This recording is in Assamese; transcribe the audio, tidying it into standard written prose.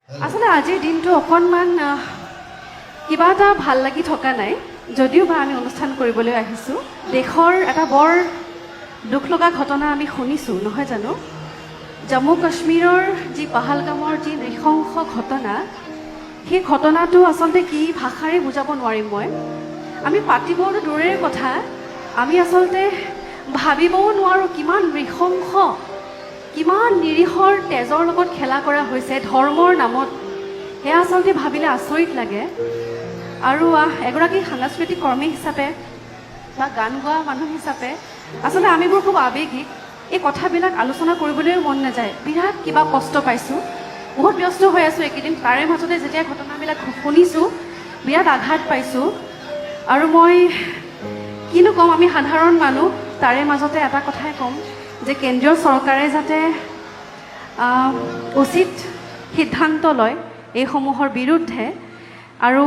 আসলে আজিৰ দিনটো অকণমান কিবা এটা ভাল লাগি থকা নাই যদিও বা আমি অনুষ্ঠান কৰিবলৈ আহিছোঁ দেশৰ এটা বৰ দুখ লগা ঘটনা আমি শুনিছোঁ নহয় জানো জম্মু কাশ্মীৰৰ যি পাহালগামৰ যি নৃশংস ঘটনা সেই ঘটনাটো আচলতে কি ভাষাৰে বুজাব নোৱাৰিম মই আমি পাতিবতো দূৰৰে কথা আমি আচলতে ভাবিবও নোৱাৰোঁ কিমান নৃশংস কিমান নিৰীহৰ তেজৰ লগত খেলা কৰা হৈছে ধৰ্মৰ নামত সেয়া আচলতে ভাবিলে আচৰিত লাগে আৰু এগৰাকী সাংস্কৃতিক কৰ্মী হিচাপে বা গান গোৱা মানুহ হিচাপে আচলতে আমিবোৰ খুব আৱেগিক এই কথাবিলাক আলোচনা কৰিবলৈও মন নাযায় বিৰাট কিবা কষ্ট পাইছোঁ বহুত ব্যস্ত হৈ আছোঁ এইকেইদিন তাৰে মাজতে যেতিয়া ঘটনাবিলাক শুনিছোঁ বিৰাট আঘাত পাইছোঁ আৰু মই কিনো ক'ম আমি সাধাৰণ মানুহ তাৰে মাজতে এটা কথাই ক'ম যে কেন্দ্ৰীয় চৰকাৰে যাতে উচিত সিদ্ধান্ত লয় এইসমূহৰ বিৰুদ্ধে আৰু